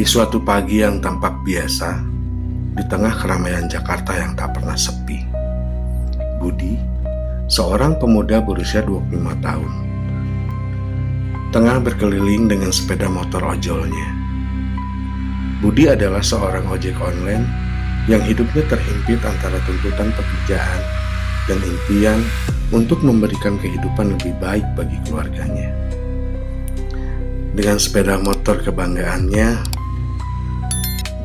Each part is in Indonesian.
suatu pagi yang tampak biasa, di tengah keramaian Jakarta yang tak pernah sepi, Budi, seorang pemuda berusia 25 tahun, tengah berkeliling dengan sepeda motor ojolnya. Budi adalah seorang ojek online yang hidupnya terhimpit antara tuntutan pekerjaan dan impian untuk memberikan kehidupan lebih baik bagi keluarganya. Dengan sepeda motor kebanggaannya,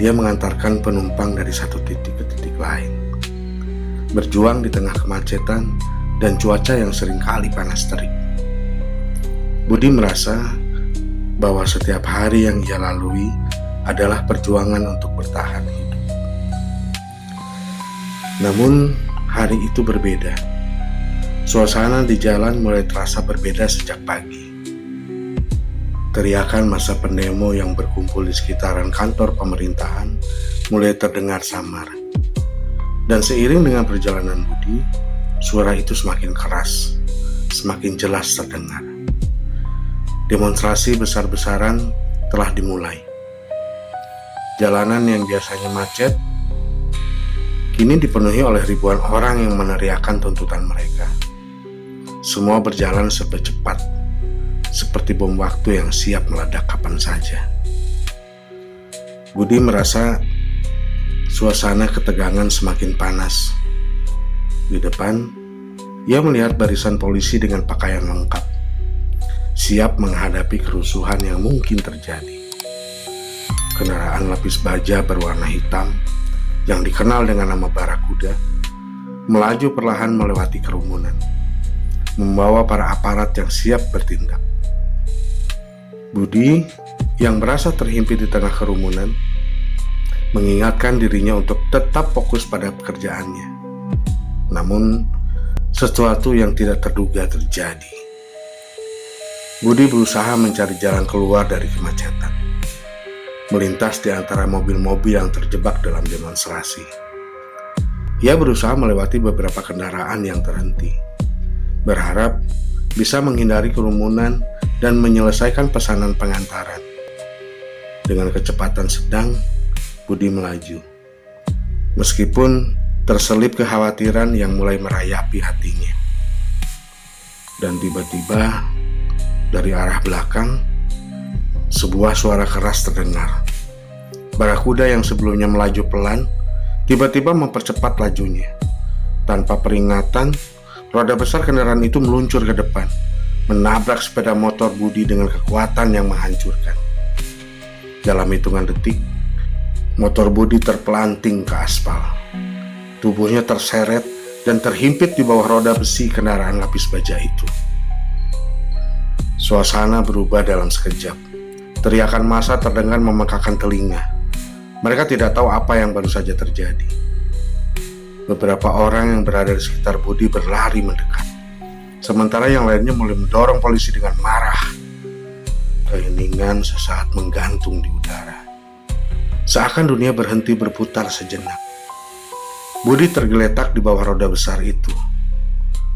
dia mengantarkan penumpang dari satu titik ke titik lain, berjuang di tengah kemacetan dan cuaca yang seringkali panas terik. Budi merasa bahwa setiap hari yang ia lalui adalah perjuangan untuk bertahan hidup. Namun, hari itu berbeda. Suasana di jalan mulai terasa berbeda sejak pagi. Teriakan massa pendemo yang berkumpul di sekitaran kantor pemerintahan mulai terdengar samar. Dan seiring dengan perjalanan Budi, suara itu semakin keras, semakin jelas terdengar. Demonstrasi besar-besaran telah dimulai. Jalanan yang biasanya macet kini dipenuhi oleh ribuan orang yang meneriakkan tuntutan mereka. Semua berjalan serba cepat, seperti bom waktu yang siap meledak kapan saja. Budi merasa suasana ketegangan semakin panas. Di depan, ia melihat barisan polisi dengan pakaian lengkap, siap menghadapi kerusuhan yang mungkin terjadi. Kendaraan lapis baja berwarna hitam yang dikenal dengan nama Barakuda melaju perlahan melewati kerumunan, membawa para aparat yang siap bertindak. Budi yang merasa terhimpit di tengah kerumunan mengingatkan dirinya untuk tetap fokus pada pekerjaannya. Namun, sesuatu yang tidak terduga terjadi. Budi berusaha mencari jalan keluar dari kemacetan, melintas di antara mobil-mobil yang terjebak dalam demonstrasi. Ia berusaha melewati beberapa kendaraan yang terhenti, berharap bisa menghindari kerumunan dan menyelesaikan pesanan pengantaran. Dengan kecepatan sedang, Budi melaju. Meskipun terselip kekhawatiran yang mulai merayapi hatinya. Dan tiba-tiba, dari arah belakang, sebuah suara keras terdengar. Barakuda yang sebelumnya melaju pelan, tiba-tiba mempercepat lajunya. Tanpa peringatan, roda besar kendaraan itu meluncur ke depan, menabrak sepeda motor Budi dengan kekuatan yang menghancurkan. Dalam hitungan detik, motor Budi terpelanting ke aspal. Tubuhnya terseret dan terhimpit di bawah roda besi kendaraan lapis baja itu. Suasana berubah dalam sekejap. Teriakan massa terdengar memekakan telinga. Mereka tidak tahu apa yang baru saja terjadi. Beberapa orang yang berada di sekitar Budi berlari mendekat, sementara yang lainnya mulai mendorong polisi dengan marah. Keheningan sesaat menggantung di udara, seakan dunia berhenti berputar sejenak. Budi tergeletak di bawah roda besar itu.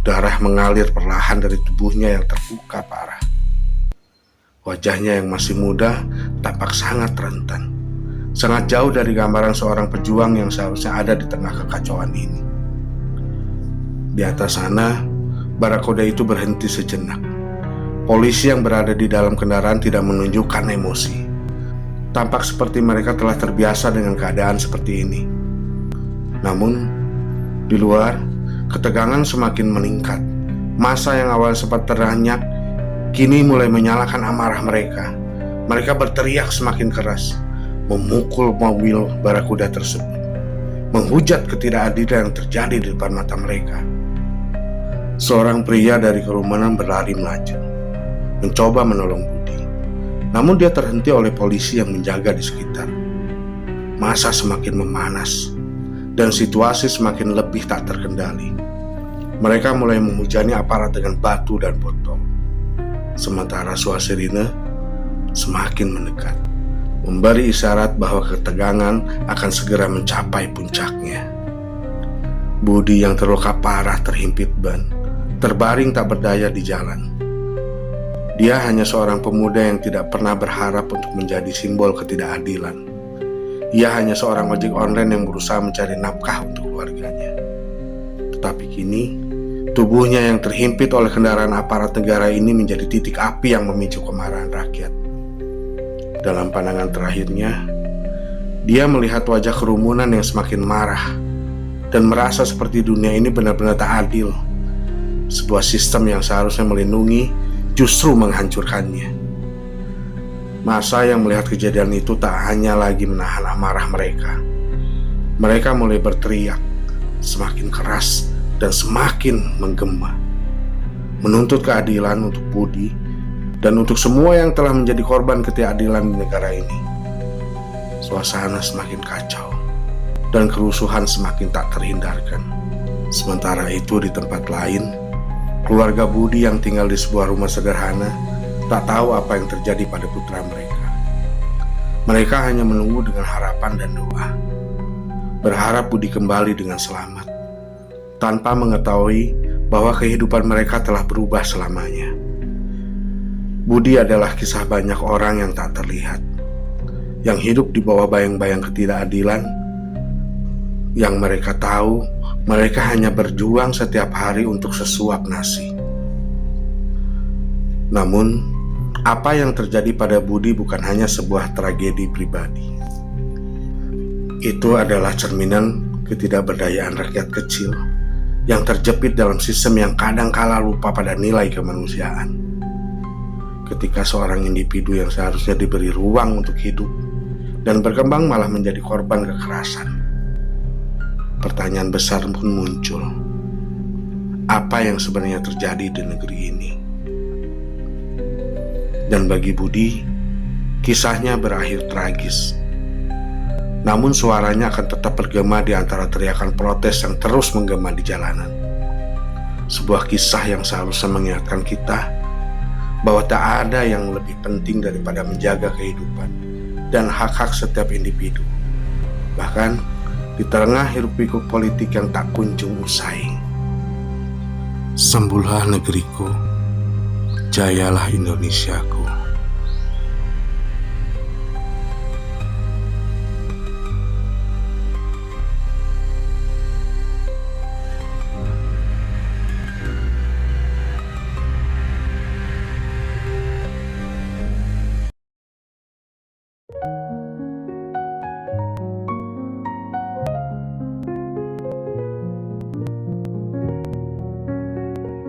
Darah mengalir perlahan dari tubuhnya yang terluka parah. Wajahnya yang masih muda tampak sangat rentan, sangat jauh dari gambaran seorang pejuang yang seharusnya ada di tengah kekacauan ini. Di atas sana, Barakuda itu berhenti sejenak. Polisi yang berada di dalam kendaraan tidak menunjukkan emosi. Tampak seperti mereka telah terbiasa dengan keadaan seperti ini. Namun, di luar, ketegangan semakin meningkat. Massa yang awal sempat teranyak, kini mulai menyalakan amarah mereka. Mereka berteriak semakin keras, memukul mobil Barakuda tersebut, menghujat ketidakadilan yang terjadi di depan mata mereka. Seorang pria dari kerumunan berlari melaju, mencoba menolong Budi. Namun dia terhenti oleh polisi yang menjaga di sekitar. Massa semakin memanas, dan situasi semakin lebih tak terkendali. Mereka mulai menghujani aparat dengan batu dan botol. Sementara suara sirine semakin mendekat, memberi isyarat bahwa ketegangan akan segera mencapai puncaknya. Budi yang terluka parah terhimpit ban, terbaring tak berdaya di jalan. Dia hanya seorang pemuda yang tidak pernah berharap untuk menjadi simbol ketidakadilan. Ia hanya seorang ojek online yang berusaha mencari nafkah untuk keluarganya. Tetapi kini, tubuhnya yang terhimpit oleh kendaraan aparat negara ini menjadi titik api yang memicu kemarahan rakyat. Dalam pandangan terakhirnya, dia melihat wajah kerumunan yang semakin marah dan merasa seperti dunia ini benar-benar tak adil. Sebuah sistem yang seharusnya melindungi justru menghancurkannya. Massa yang melihat kejadian itu tak hanya lagi menahan amarah mereka. Mereka mulai berteriak, semakin keras dan semakin menggema, menuntut keadilan untuk Budi dan untuk semua yang telah menjadi korban ketidakadilan di negara ini. Suasana semakin kacau dan kerusuhan semakin tak terhindarkan. Sementara itu di tempat lain, keluarga Budi yang tinggal di sebuah rumah sederhana tak tahu apa yang terjadi pada putra mereka. Mereka hanya menunggu dengan harapan dan doa, berharap Budi kembali dengan selamat, tanpa mengetahui bahwa kehidupan mereka telah berubah selamanya. Budi adalah kisah banyak orang yang tak terlihat, yang hidup di bawah bayang-bayang ketidakadilan. Yang mereka tahu, mereka hanya berjuang setiap hari untuk sesuap nasi. Namun, apa yang terjadi pada Budi bukan hanya sebuah tragedi pribadi. Itu adalah cerminan ketidakberdayaan rakyat kecil yang terjepit dalam sistem yang kadang-kala lupa pada nilai kemanusiaan. Ketika seorang individu yang seharusnya diberi ruang untuk hidup dan berkembang malah menjadi korban kekerasan, pertanyaan besar pun muncul. Apa yang sebenarnya terjadi di negeri ini? Dan bagi Budi, kisahnya berakhir tragis. Namun suaranya akan tetap bergema di antara teriakan protes yang terus menggema di jalanan. Sebuah kisah yang seharusnya mengingatkan kita bahwa tak ada yang lebih penting daripada menjaga kehidupan dan hak-hak setiap individu. Bahkan di tengah hiruk-pikuk politik yang tak kunjung usai. Sembuhlah negeriku, jayalah Indonesiaku.